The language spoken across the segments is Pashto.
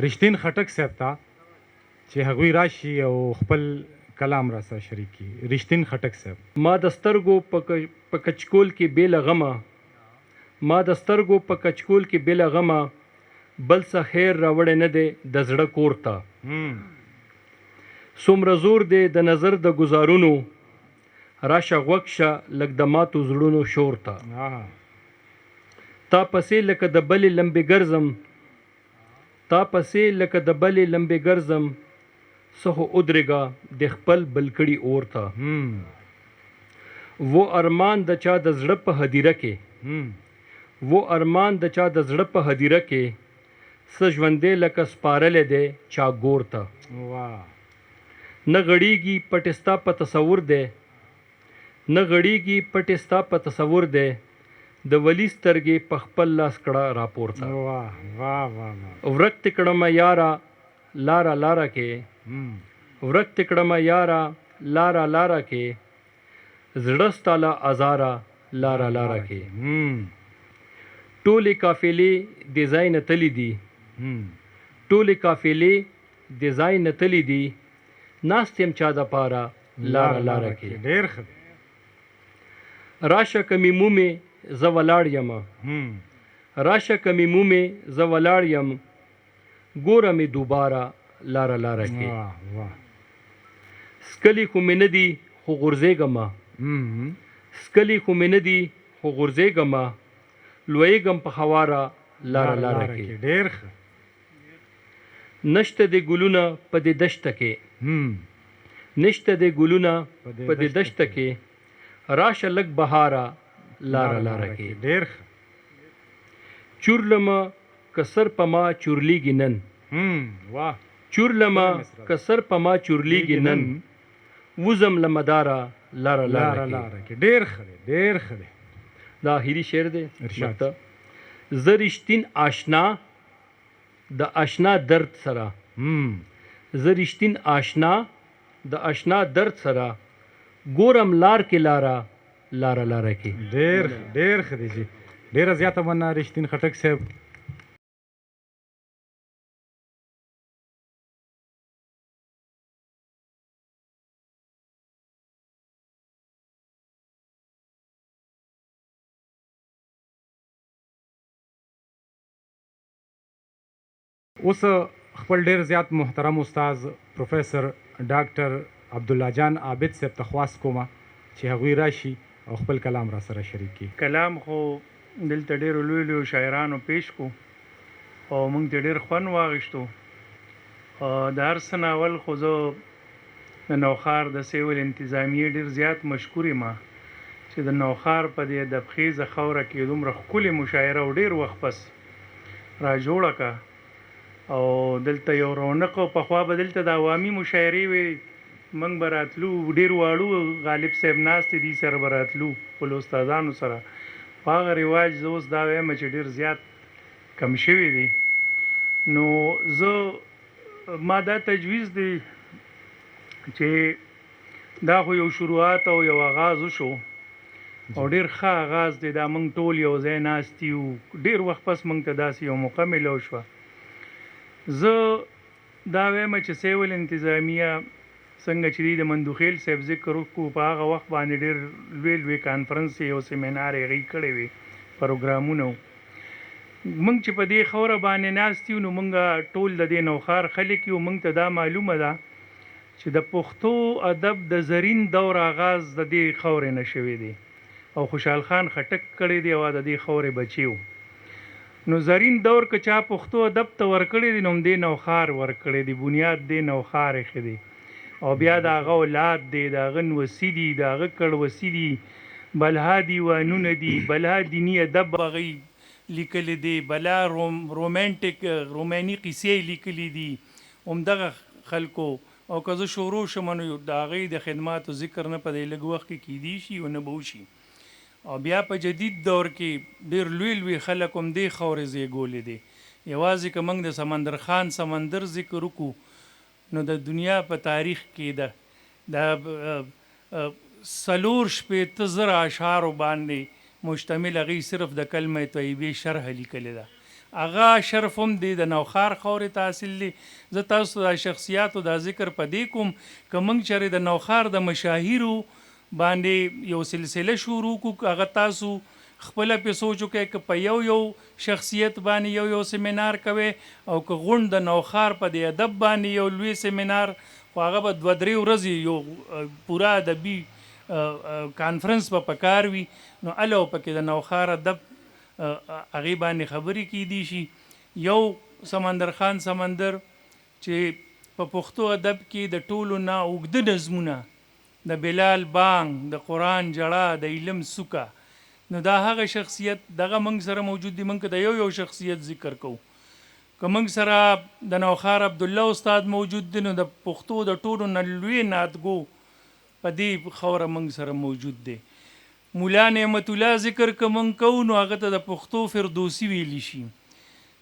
رښتین خټک صاحب ته چې هغوی راشي او خپل کلام را سره شریک کړي. رښتین خټک صاحب: ما د سترګو په کچکول کې بې له غمه، ما د سترګو په کچکول کې بې له غمه، بل څه خیر راوړی نه دی د زړه کور ته. څومره زور دی د نظر د ګزارونو، راشه غوږ شه لږ د ماتو زړونو شور ته. تا پسې لکه د بلې لمبې ګرځم، تا پسې لکه د بلې لمبې ګرځم، څه خو ادرېږه د خپل بل کړي اور ته. وہ ارمان د چا د زړه په هدیره کې، وہ ارمان د چا د زړه په هدیره کې، څه ژوندی لکه سپارلی دی چا ګور ته. نه غړېږي پټې ستا په تصور دی، نه غړېږي پټې ستا په تصور دی، د ولي سترګې په خپل لاس کړه راپورته. ورک دې کړمه یاره لاره لاره کې، ورک دې کړمه یاره لاره لاره کې، زړه ستا له ازاره لاره لاره کې. ټولې قافلې د ځای نه تللي دي، ټولې قافلې د ځای نه تللي دي، ناست یم چا دپاره لاره لاره کې. ډېر ښه. راشه که مې مومې زه ولاړ یم، راشه که مې مومې زه ولاړ یم، ګوره مې دوباره لاره لاره کې. سکلي خو مې نه دي خو غورځېږمه، سکلي خو مې نه دي خو غورځېږمه، لویږم په هواره لاره لاره کې. ډېر ښه. نشته د ګلونه په دې دشته کې، نشته د ګلونه په دې دشته کې، راشه لږ بهاره لاره لاره کې. ډېر ښه. چورلمه که سر په ما چورلیږي نن، چورلمه که سر په ما چورلیږي نن، وزم له مداره لاره لاره کې. ډېر ښه دی، ډېر ښه دی. دا آخري شعر دی. زه رښتین آشنا د آشنا درد سره، زه رښتین آشنا د آشنا درد سره، ګورم لار کې لاره لاره لاره کې. ډېر ډېر ښه دی جي. ډېره زیاته مننه رښتین خټک صاحب. اوس خپل ډېر زیات محترم استاد پروفیسر ډاکټر عبدالله جان عابد صاحب ته خواست کوم چې هغوی راشي او خپل کلام را سره شریک کړي. کلام خو دلته ډېرو لوی لویو شاعرانو پیش کو او موږ ته ډېر خوند واخیستو. د هر څه نه اول خو زه د نوښار د سیول انتظامیې ډېر زیات مشکور یم چې د نوښار په دې ادبخیزه خاوره کې دومره ښکلې مشاعره او ډېر وخت پس را جوړه کړه او دلته یو رونق او پخوا به دلته د عوامي مشاعرې وې، موږ به راتلو، ډېر واړو غالب صاحب ناستې دي سره به راتلو خپلو استادانو سره. په هغه رواج زه اوس دا وایم چې ډېر زیات کم شوی دی. نو زه ما دا تجویز دی چې دا خو یو شروعات او یو آغاز وشو او ډېر ښه آغاز دی. دا موږ ټول یو ځای ناست یو، ډېر وخت پس موږ ته داسې یو موقع میلاو شوه. زه دا وایم چې سیول انتظامیه څنګه چې دی د مندوخیل صاحب ذکر وکړو، په هغه وخت باندې ډېر لوی لوی کانفرنس یو سیمینار یې هغې کړی وې، پروګرامونه وو. موږ چې په دې خاوره باندې ناست یو نو موږ ټول د دې نوښار خلک یو، موږ ته دا معلومه ده چې د پښتو ادب د زرین دور آغاز د دې خاورې نه شوی دی او خوشحال خان خټک کړی دی او د دې خاورې بچي وو. نو زرین دور که چا پښتو ادب ته ورکړی دی نو همدې نوښار ورکړی دی، بنیاد دې نوښار ایښی دی او بیا د هغه اولاد دی، د هغه نوسي دي، د هغه کړوسي دي، بلها دیوانونه دي، بلها دیني ادب هغوی لیکلی دی، بلا رومانټیک روماني قیسې لیکلي دي همدغه خلکو. او که زه شروع شم نو د هغوی د خدماتو ذکر نه په دې لږ وخت کې کیدی شي او نه به وشي. او بیا په جدید دور کې ډېر لوی لوی خلک هم دې خاورې زیږولې دي. یوازې که موږ د سمندر خان سمندر ذکر وکړو نو د دنیا په تاریخ کې د 4,000 اشعارو باندې مشتمل هغوی صرف د کلمه طیبې شرح لیکلې ده هغه شرف هم د نوخار خاورې ته حاصل دی. زه تاسو د شخصیاتو دا ذکر په دې کوم که موږ چېرې د نوخار د مشاهیرو باندې یو سلسله شروع کړو، هغه تاسو خپله پې سوچ وکړئ که په یو شخصیت باندې یو سیمینار کوئ او که غونډ د نوخار په دې ادب باندې یو لوی سیمینار، خو هغه به 2-3 ورځې یو پوره ادبي کانفرنس به پکار وي، نو هله پکې د نوخار ادب هغې باندې خبرې کیدی شي. یو سمندر خان سمندر چې په پښتو ادب کې د ټولو نه اوږده نظمونه، د بلال بانګ، د قرآن جړه، د علم سوکه، نو دا هغه شخصیت دغه موږ سره موجود دی. موږ که د یو شخصیت ذکر کوو، که موږ سره د نوخار عبدالله استاد موجود دی، نو د پښتو د ټولو نه لوی نعتګو په دې خاوره موږ سره موجود دی. مولا نعمت الله ذکر که موږ کوو، نو هغه ته د پښتو فردوسي ویلی شي.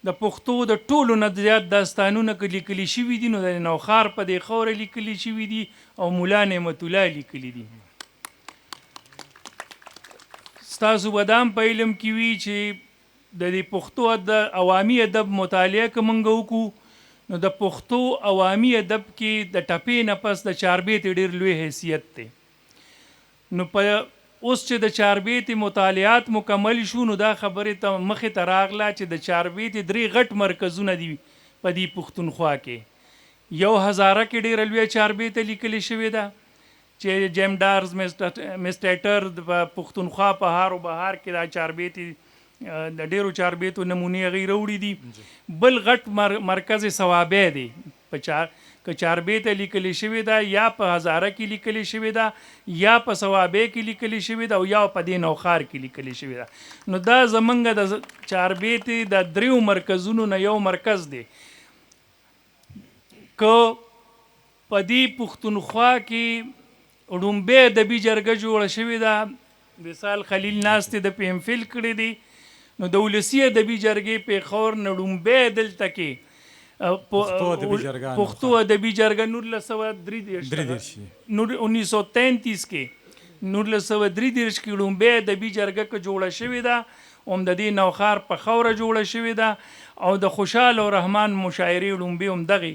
د پښتو د ټولو نه زیات داستانونه که لیکلي شوي دي، نو د نوخار په دې خاوره لیکلي شوي دي او مولا نعمت الله لیکلي دي. ستاسو به دا هم په علم کې وي چې د دې پښتو د عوامي ادب مطالعه که موږ وکړو، نو د پښتو عوامي ادب کې د ټپې نه پس د چاربیتې ډېر لوی حیثیت دی. نو په اوس چې د چاربیتې مطالعات مکمل شو، نو دا خبرې ته مخې ته راغله چې د چاربیتې 3 غټ مرکزونه دي په دې پښتونخوا کې. یو هزاره کې ډېره لویه چاربیته لیکلې شوې ده چې جیم ډارز مسټیټر په پښتونخوا په هار و بهار کې دا چاربیتې د ډېرو چاربیتو نمونې هغې راوړي دي. بل غټ مرکز صوابی دی، که چاربیته لیکلې شوې ده یا په هزاره کې لیکلې شوې ده یا په صوابی کې لیکلې شوې ده او یا په دې نوخار کې لیکلې شوې ده. نو دا زمونږ د چاربیتې د 3 مرکزونو نه یو مرکز دی. که په دې پښتونخوا کې ړومبۍ ادبي جرګه جوړه شوې ده، وصال خلیل ناستې د پې ام فل کړی دی، نو د ولسي ادبي جرګې پېښور نه ړومبۍ دلته کې پښتو ادبي جرګه 1933 کې 1933 کې ړومبۍ ادبي جرګه که جوړه شوې ده، هم د دې نوخار په خاوره جوړه شوې ده او د خوشحال او رحمان مشاعرې ړومبۍ هم دغې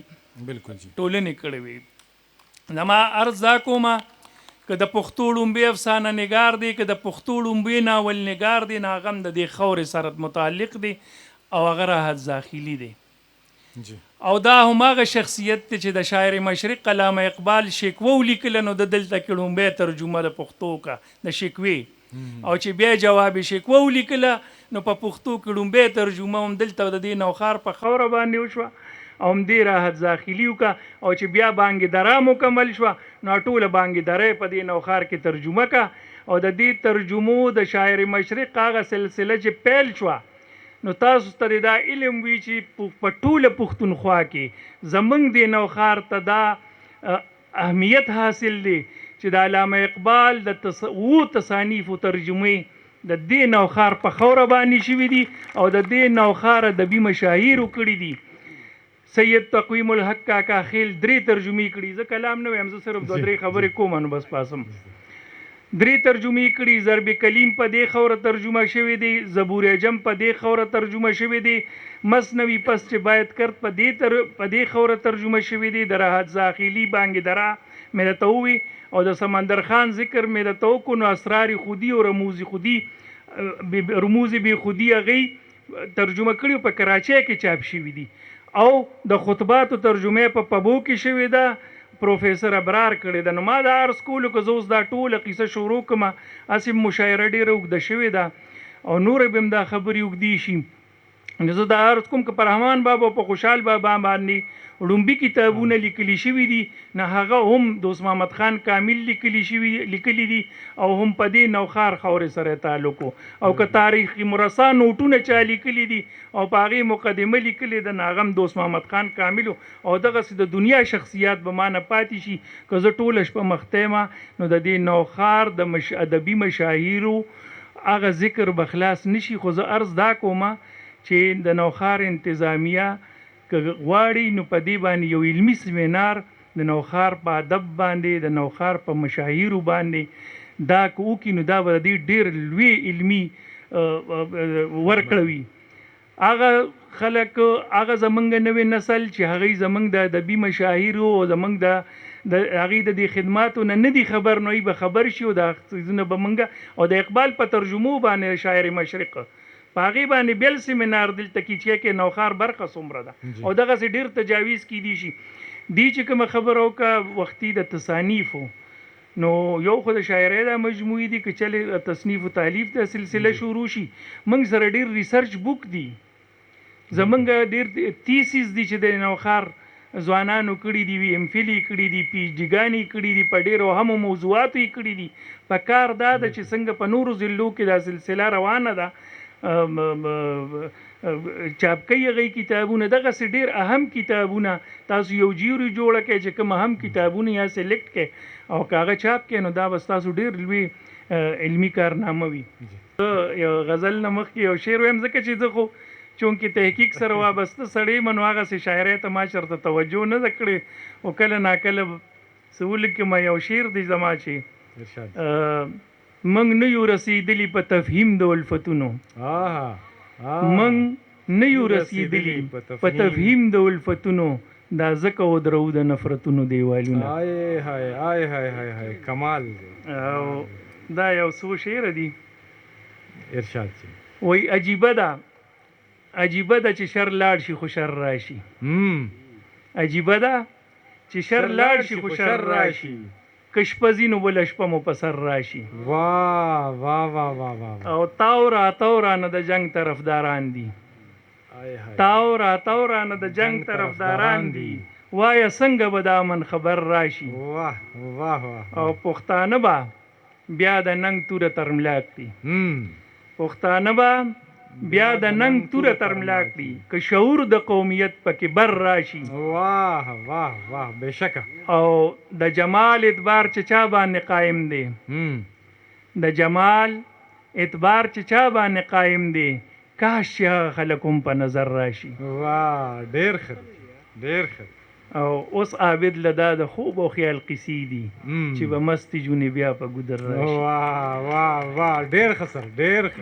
ټولنې کړې وې. زما عرض دا کومه که د پښتو ړومبۍ افسانه نګار دی، که د پښتو ړومبۍ ناول نګار دی، نو هغه هم د دې خاورې سره متعلق دی او هغه راحت داخلي دی. او دا هماغه شخصیت دی چې د شاعر مشرق علامه اقبال شکوه ولیکله، نو د دلته کې ړومبۍ ترجمه د پښتو کا د شکوې، او چې بیا جواب شکوه ولیکله، نو په پښتو کې ړومبۍ ترجمه هم دلته د دې نوخار په خاوره باندې وشوه او همدې راحت داخلي وکړه. او چې بیا بانګې دره مکمل شوه، نو ټوله بانګې دره په دې نوخار کې ترجمه کړه. او د دې ترجمو د شاعر مشرق هغه سلسله چې پیل شوه، نو تاسو ته دا علم وي چې په ټوله پښتونخوا کې زمونږ دې نوخار ته دا اهمیت حاصل دی چې د علامه اقبال د 7 تصانیفو ترجمې د دې نوخار په خاوره باندې شوي دي او د دې نوخار ادبي مشاهیرو کړي دي. سید تقویم الحق کاکا خیل 3 ترجمې کړي، زه کلام نه وایم، زه صرف 2-3 خبرې کوم نو بس پاسم. 3 ترجمې کړي، ضرب کلیم په دې خاوره ترجمه شوی دی، زبور اجم په دې خاوره ترجمه شوی دی، مثنوي پس چې باید کرد په دې خاوره ترجمه شوی دی، د راحت داخلي بانګې دره مې درته ووي او د سمندر خان ذکر مې درته وکړو. نو اسرار خودي او رموز بی خودي هغې ترجمه کړي په کراچۍ کې چاپ شوي دي. او د خطباتو ترجمه په پبو کې شوې ده، پروفیسر ابرار کړې ده. نو ما دا عرض کولو که زه اوس دا ټوله قصه شروع کړمه، هسې مشاعره ډېره اوږده شوې ده او نورې به هم دا خبرې اوږدې شي. نو زه دا عرض کوم که په رحمان بابا او په خوشحال بابا باندې ړومبي کتابونه لیکلي شوي دي، نه هغه هم دوست محمد خان کامل لیکلي دي او هم په دې نوخار خاورې سره تعلق او که تاریخي مرصع نوټونه چا لیکلي دي او په هغې مقدمه لیکلې ده، نه هغه هم دوست محمد خان کامل او دغسې د دنیا شخصیات به ما نه پاتې شي. که زه ټوله شپه مخته یم، نو د دې نوخار د ادبي مشاهیرو هغه ذکر به خلاص نشي. خو زه عرض دا کومه چې د نوخار انتظامیه که غواړي، نو په دې باندې یو علمي سیمینار د نوخار په ادب باندې، د نوخار په مشاهیرو باندې دا که وکړي، نو دا به د دې ډېر لوی علمي ورکړه وي. هغه خلک هغه زمونږ نوې نسل چې هغوی زمونږ د ادبي مشاهیر او زمونږ د هغوی د دې خدماتو نه دي خبر، نو به خبر شي او دا څیزونه به مونږ او د اقبال په ترجمو باندې شاعر مشرق په هغې باندې بل سیمینار دلته کې نوخار برخه څومره ده او دغسې ډېر تجاویز کیدی شي. دی چې کومه خبره وکړه وختي د تصانیفو، نو یو خو د شاعرۍ دا مجموعي دي که چلې تصنیف و تالیف د سلسله شروع شي. موږ سره ډېر ریسرچ بوک دي، زمونږ ډېر تیسیس دي چې د نوخار ځوانانو کړي دي، ایم فل یې کړي دي، پي ایچ ډي کړي دي، په ډېرو اهمو موضوعاتو یې کړي دي. په کار دا ده چې څنګه په نورو ضلعو کې دا سلسله روانه ده، چاپ کوي هغوی کتابونه، دغسې ډېر اهم کتابونه تاسو یو جیوري جوړه کړئ چې کوم اهم کتابونه یا سلیکټ کړئ او که هغه چاپ کړئ نو دا به ستاسو ډېر لوی علمي کارنامه وي. یو غزل نه مخکې یو شعر وایم ځکه چې زه خو چونکې تحقیق سره وابسته سړی یم نو هغسې شاعرۍ ته ما چېرته توجه نه ده کړې او کله ناکله څه ولیکم. یو شعر دی زما چې موږ نه یو رسېدلي په تفهیم د الفتونو، موږ نه یو رسېدلي په تفهیم د الفتونو، دا ځکه ودرو د نفرتونو دیوالونه. کمال دی. او دا یو څو شعر دي. ارشاد شي. وای عجیبه ده چې شر لاړ شي خو شر راشي. عجیبه ده چې شر لاړ شي خو شر راشي، که شپه ځي نو بله شپه مو په سر راشي. واه واه واه واه واه. او تاو رانه د جنگ طرفداران دي، تاو رانه د جنگ طرفداران دي، وایه څنګه به د امن خبر راشي. واه واه واه. او پښتانه به بیا د ننګ توره تر ملا کړي، پښتانه به بیا د ننګ توره تر ملا کړي، که شعور د قومیت پکې بر راشي. واه واه واه. بېشکه. او د جمال اعتبار چې چا باندې قایم دی، د جمال اعتبار چې چا باندې قایم دی، کاش چې هغه خلک هم په نظر راشي. واه ډېر ښه ډېر ښه. او اوس عابد له دا د خوب او خیال قصې دي چې به مستې جونې بیا په ګودر راشي. واه واه واه. ډېر ښه سر ډېر ښه.